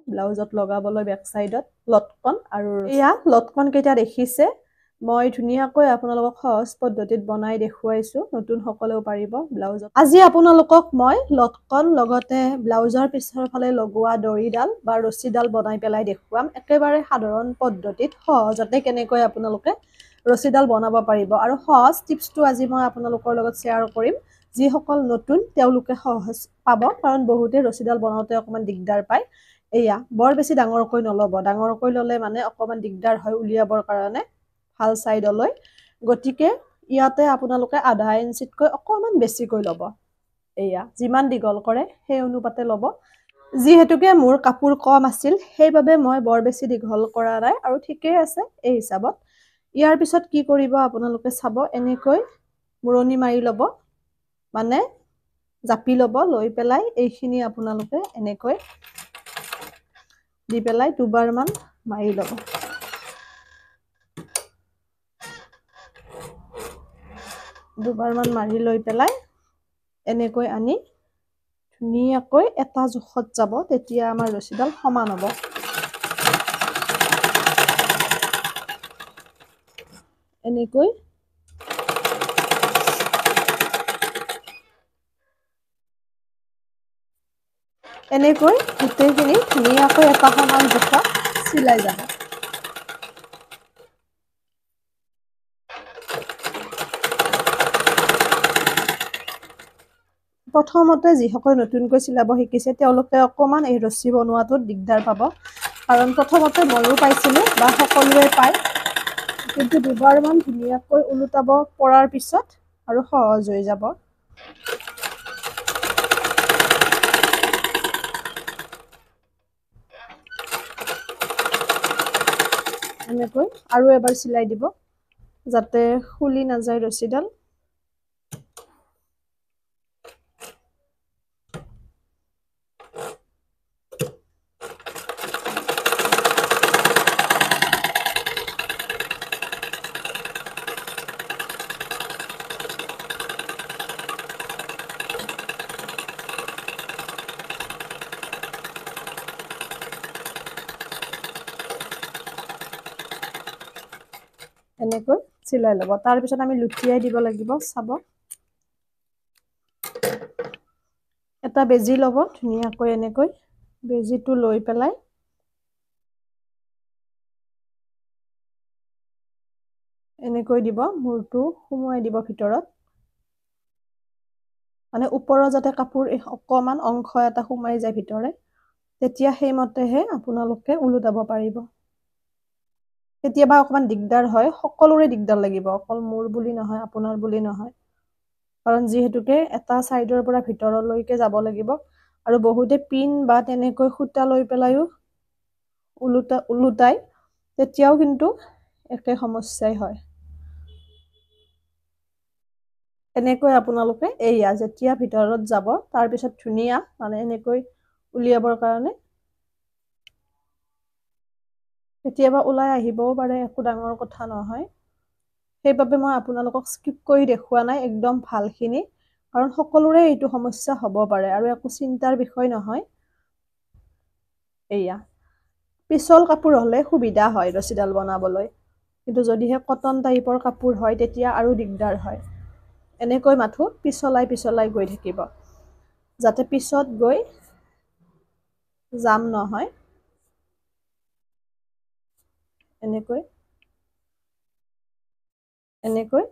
ব্লাউজত লগাবলৈ বেক সাইডত লটকন আৰু এয়া লটকন কেইটা দেখিছে মই ধুনিয়াকৈ আপোনালোকক সহজ পদ্ধতিত বনাই দেখুৱাইছো নতুন সকলেও পাৰিব ব্লাউজত আজি আপোনালোকক মই লটকন লগতে ব্লাউজৰ পিছৰ ফালে লগোৱা দড়িডাল বা ৰছীডাল বনাই পেলাই দেখুৱাম একেবাৰে সাধাৰণ পদ্ধতিত সহজতে কেনেকৈ আপোনালোকে ৰছীডাল বনাব পাৰিব আৰু সহজ টিপছটো আজি মই আপোনালোকৰ লগত শেয়াৰ কৰিম যি সকল নতুন তেওঁলোকে সহজ পাব কাৰণ বহুতে ৰছীডাল বনাওতে অকমান দিগদাৰ পায় এয়া বৰ বেছি ডাঙৰকৈ নলব ডাঙৰকৈ ললে মানে অকমান দিগদাৰ হয় উলিয়াবৰ কাৰণে ভাল সাইডলৈ গটিকে ইয়াতে আপোনালোকে আধা ইঞ্চিতকৈ অকমান বেছিকৈ লব এয়া যিমান দীঘল কৰে সেই অনুপাতে লব যিহেতুকে মোৰ কাপোৰ কম আছিল সেইবাবে মই বৰ বেছি দীঘল কৰা নাই আৰু ঠিকই আছে এই হিচাপত ইয়াৰ পিছত কি কৰিব আপোনালোকে চাব এনেকৈ মুৰণি মাৰি লব মানে জাপি লব লৈ পেলাই এইখিনি আপোনালোকে এনেকৈ দি পেলাই দুবাৰ মান মাৰি লব দুবাৰ মান মাৰি লৈ পেলাই এনেকৈ আনি ধুনিয়াকৈ এটা জোখত যাব তেতিয়া আমাৰ ৰছীডাল সমান হ'ব এনেকৈ গোটেইখিনি ধুনিয়াকৈ এটা সমান জোখত চিলাই যাব প্ৰথমতে যিসকল নতুনকৈ চিলাব শিকিছে তেওঁলোকে অকমান এই ৰছী বনোৱাটোত দিগদাৰ পাব কাৰণ প্ৰথমতে ময়ো পাইছিলো বা সকলোৱে পায় কিন্তু দুবাৰ মান ধুনিয়াকৈ উলুটাব পৰাৰ পিছত আৰু সহজ হৈ যাব এনেকৈ আৰু এবাৰ চিলাই দিব যাতে খুলি নাযায় ৰছীডাল এনেকৈ চিলাই লব তাৰ পিছত আমি লুটিয়াই দিব লাগিব চাব এটা বেজি লব ধুনিয়াকৈ এনেকৈ বেজিটো লৈ পেলাই এনেকৈ দিব মূৰটো সুমুৱাই দিব ভিতৰত মানে ওপৰৰ যাতে কাপোৰ অকমান অংশ এটা সুমাই যায় ভিতৰে তেতিয়া সেই মতেহে আপোনালোকে উলুটাব পাৰিব কেতিয়াবা অকমান দিগদাৰ হয় সকলোৰে দিগদাৰ লাগিব অকল মোৰ বুলি নহয় আপোনাৰ বুলি নহয় কাৰণ যিহেতুকে এটা সাইডৰ পৰা ভিতৰলৈকে যাব লাগিব আৰু বহুতে পিন বা তেনেকৈ খুঁটা লৈ পেলাইও উলুটাই তেতিয়াও কিন্তু একে সমস্যাই হয় এনেকৈ আপোনালোকে এইয়া যেতিয়া ভিতৰত যাব তাৰ পিছত ধুনিয়া মানে এনেকৈ উলিয়াবৰ কাৰণে কেতিয়াবা ওলাই আহিবও পাৰে একো ডাঙৰ কথা নহয় সেইবাবে মই আপোনালোকক স্কিপ কৰি দেখুৱা নাই একদম ভালখিনি কাৰণ সকলোৰে এইটো সমস্যা হ'ব পাৰে আৰু একো চিন্তাৰ বিষয় নহয় এয়া পিছল কাপোৰ হলে সুবিধা হয় ৰছীডাল বনাবলৈ কিন্তু যদিহে কটন টাইপৰ কাপোৰ হয় তেতিয়া আৰু দিগদাৰ হয় এনেকৈ মাথো পিছলাই গৈ থাকিব যাতে পিছত গৈ জাম নহয় এনেকৈ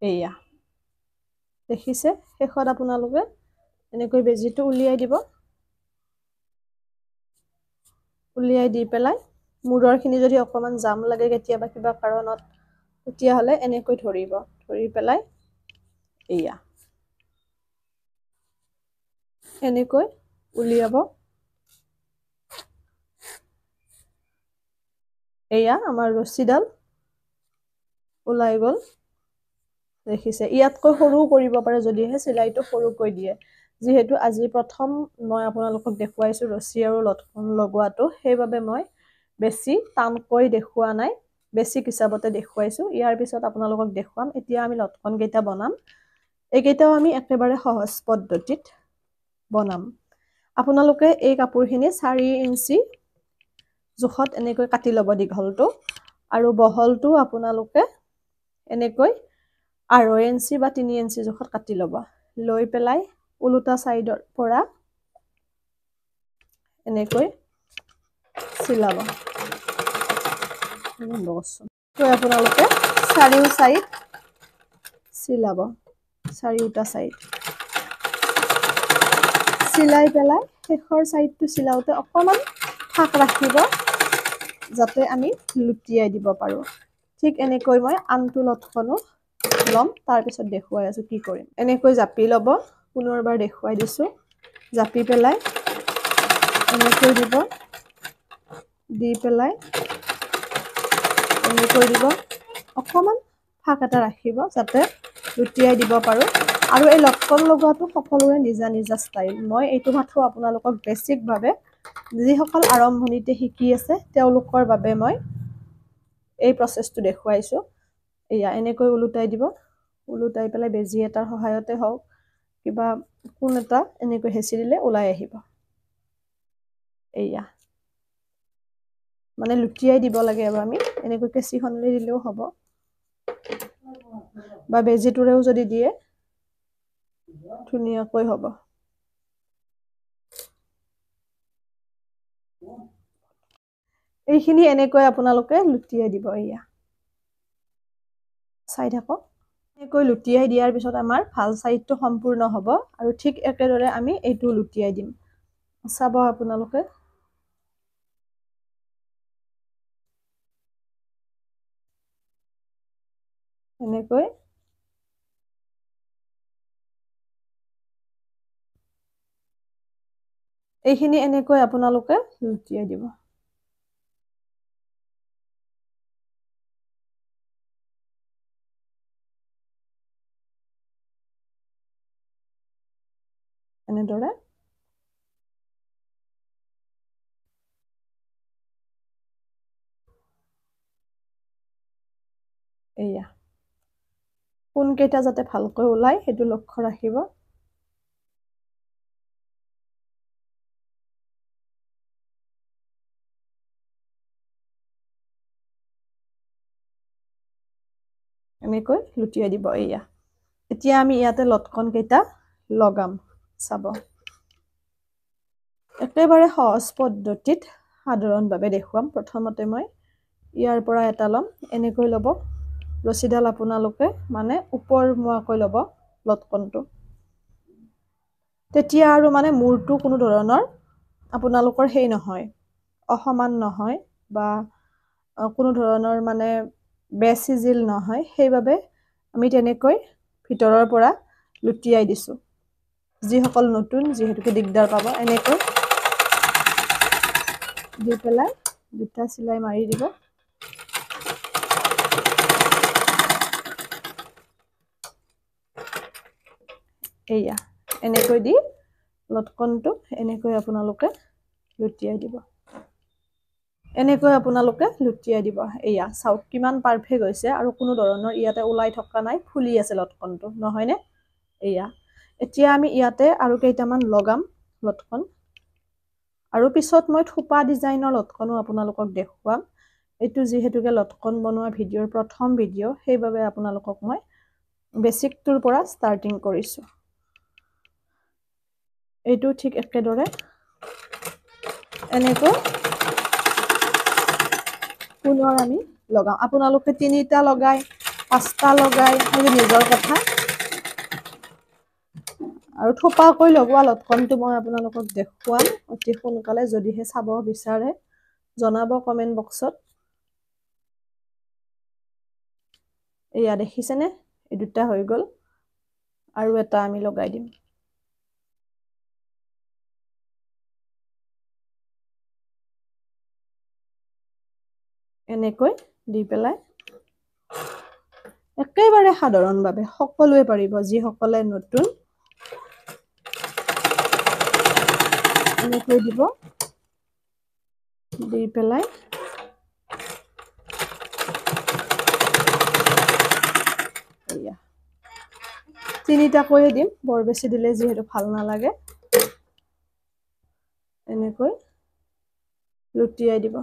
এয়া দেখিছে শেষত আপোনালোকে এনেকৈ বেজিটো উলিয়াই দিব উলিয়াই দি পেলাই মূৰৰ খিনি যদি অকমান জাম লাগে কেতিয়াবা কিবা কাৰণত তেতিয়াহলে এনেকৈ ধৰি পেলাই এয়া এনেকৈ উলিয়াব এয়া আমাৰ ৰছীডাল ওলাই গল দেখিছে ইয়াতকৈ সৰু কৰিব পাৰে যদিহে চিলাইটো সৰুকৈ দিয়ে যিহেতু আজি প্ৰথম মই আপোনালোকক দেখুৱাইছো ৰছী আৰু লটকন লগোৱাটো সেইবাবে মই বেছি টানকৈ দেখুৱা নাই বেছি কিচাবতে দেখুৱাইছো ইয়াৰ পিছত আপোনালোকক দেখুৱাম এতিয়া আমি লটকন কেইটা বনাম এইকেইটাও আমি একেবাৰে সহজ পদ্ধতিত বনাম আপোনালোকে এই কাপোৰখিনি 4 ইঞ্চি জোখত এনেকৈ কাটি ল'ব দীঘলটো আৰু বহলটো আপোনালোকে এনেকৈ 2.5 ইঞ্চি বা 3 ইঞ্চি জোখত কাটি ল'ব লৈ পেলাই উলুটা সাইডৰ পৰা এনেকৈ চিলাব তো আপোনালোকে চাৰিও সাইড চিলাব চাৰিওটা সাইড চিলাই পেলাই শেষৰ সাইডটো চিলাওতে অকমান ফাক ৰাখিব যাতে আমি লুটিয়াই দিব পাৰো ঠিক এনেকৈ মই আনটো লটকনো লম তাৰ পিছত দেখুৱাই আছো কি কৰিম এনেকৈ জাপি লব পুনৰবাৰ দেখুৱাই দিছো জাপি পেলাই এনেকৈ দিব দি পেলাই এনেকৈ দিব অকমান ফাক এটা ৰাখিব যাতে লুটিয়াই দিব পাৰো আৰু এই লটকন লগোৱাটো সকলোৰে নিজা নিজা ষ্টাইল মই এইটো মাথো আপোনালোকক বেসিক ভাবে যিসকল আৰম্ভণিতে শিকি আছে তেওঁলোকৰ বাবে মই এই প্ৰসেসটো দেখুৱাইছো এয়া এনেকৈ উলুটাই দিব উলুটাই পেলাই বেজি এটাৰ সহায়তে হওক কিবা কোন এটা এনেকৈ হেচি দিলে ওলাই আহিব এয়া মানে লুটিয়াই দিব লাগে আৰু আমি এনেকৈ কেঁচি খনলে দিলেও হ'ব বা বেজিটোৰেও যদি দিয়ে ধুনীয়াকৈ হ'ব এইখিনি এনেকৈ আপোনালোকে লুটিয়াই দিব এয়া চাই থাকক এনেকৈ লুটিয়াই দিয়াৰ পিছত আমাৰ ভাল সাইডটো সম্পূৰ্ণ হ'ব আৰু ঠিক একেদৰে আমি এইটো লুটিয়াই দিম চাব আপোনালোকে এনেকৈ এইখিনি এনেকৈ আপোনালোকে লুটিয়াই দিব এনেদৰে এয়া কোন কেইটা যাতে ভালকৈ ওলাই হেতু লক্ষ্য ৰাখিব এনেকৈ লুটিয়াই দিব এয়া এতিয়া আমি ইয়াতে লটকন কেইটা লগাম চাব একেবাৰে সহজ পদ্ধতিত সাধাৰণভাৱে দেখুৱাম প্ৰথমতে মই ইয়াৰ পৰা এটা লম এনেকৈ লব ৰছিডাল আপোনালোকে মানে ওপৰমুৱাকৈ লব লটকনটো তেতিয়া আৰু মানে মূৰটো কোনো ধৰণৰ আপোনালোকৰ হেই নহয় অসমান নহয় বা কোনো ধৰণৰ মানে বেছিজিল নহয় সেইভাবে আমি তেনেকৈ ভিতৰৰ পৰা লুটিয়াই দিছো যিসকল নতুন যিহেতুকে দিগদাৰ পাব এনেকৈ দি পেলাই দুটা সিলাই মাৰি দিব এয়া এনেকৈ দি লটকনটো এনেকৈ আপোনালোকে লুটিয়াই দিব এনেকৈ আপোনালোকে লুটিয়াই দিব এয়া চাওক কিমান পাৰফেক্ট হৈছে আৰু কোনো ধৰণৰ ইয়াতে ওলাই থকা নাই ফুলি আছে লটকনটো নহয় নে এয়া এতিয়া আমি ইয়াতে আৰু কেইটামান লগাম লটকন আৰু পিছত মই থোপা ডিজাইনৰ লটকনো আপোনালোকক দেখুৱাম এটো যিহেতুকে লটকন বনোৱা ভিডিওৰ প্ৰথম ভিডিও সেইভাবে আপোনালোকক মই বেসিকটোৰ পৰা ষ্টাৰ্টিং কৰিছো এইটো ঠিক একেদৰে এনেকৈ পুনৰ আমি লগাম আপোনালোকে 3টা লগাই 5টা লগাই সেইটো নিজৰ কথা আৰু থোপাকৈ লগোৱা লটকনটো মই আপোনালোকক দেখুৱাম অতি সোনকালে যদিহে চাব বিচাৰে জনাব কমেন্ট বক্সত এয়া দেখিছেনে এই দুটা হৈ গল আৰু এটা আমি লগাই দিম এনেকৈ দি পেলাই একেবাৰে সাধাৰণভাৱে সকলোৱে পাৰিব যিসকলে নতুন এনেকৈ দিব দি পেলাই এয়া তিনিটাকৈ দিম, বৰ বেছি দিলে যিহেতু ভাল নালাগে। এনেকৈ লুটিয়াই দিব।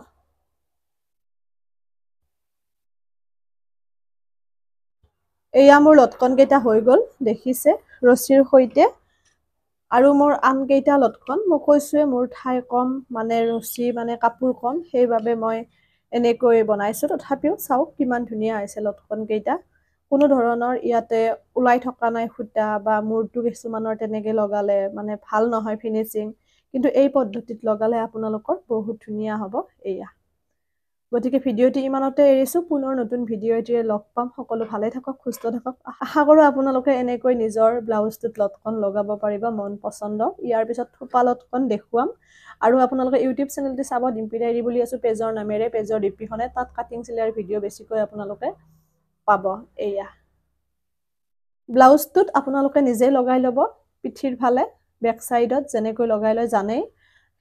এয়া মোৰ লটকন কেইটা হৈ গ'ল, দেখিছে ৰছীৰ সৈতে। আৰু মোৰ আন কেইটা লটকন মই কৈছোৱে মোৰ ঠাই কম, মানে ৰছী মানে কাপোৰ কম, সেইবাবে মই এনেকৈ বনাইছো। তথাপিও চাওক কিমান ধুনীয়া হৈছে লটকন কেইটা। কোনো ধৰণৰ ইয়াতে ওলাই থকা নাই সূতা বা মূৰটো কিছুমানৰ তেনেকে লগালে মানে ভাল নহয় ফিনিচিং, কিন্তু এই পদ্ধতিত লগালে আপোনালোকৰ বহুত ধুনীয়া হ'ব। এয়া গতিকে ভিডিঅ'টি ইমানতে এৰিছো, পুনৰ নতুন ভিডিঅ' এটিৰে লগ পাম। সকলো ভালে থাকক, সুস্থ থাকক। আশা কৰো আপোনালোকে এনেকৈ নিজৰ ব্লাউজটোত লটকন লগাব পাৰিব মন পছন্দৰ। ইয়াৰ পিছত থোপা লটকন দেখুৱাম। আৰু আপোনালোকে ইউটিউব চেনেলটি চাব, ডিম্পী ডায়েৰী বুলি আছো পেজৰ নামেৰে, পেজৰ ডিপিখনে, তাত কাটিং চিলাইৰ ভিডিঅ' বেছিকৈ আপোনালোকে পাব। এয়া ব্লাউজটোত আপোনালোকে নিজে লগাই ল'ব, পিঠিৰ ফালে বেক চাইডত যেনেকৈ লগাই লয় জানেই,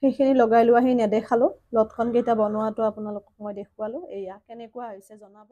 সেইখিনি লগাই লোৱাহি নেদেখালো। লটকন কেইটা বনোৱাটো আপোনালোকক মই দেখুৱালো। এয়া কেনেকুৱা হৈছে জনাব।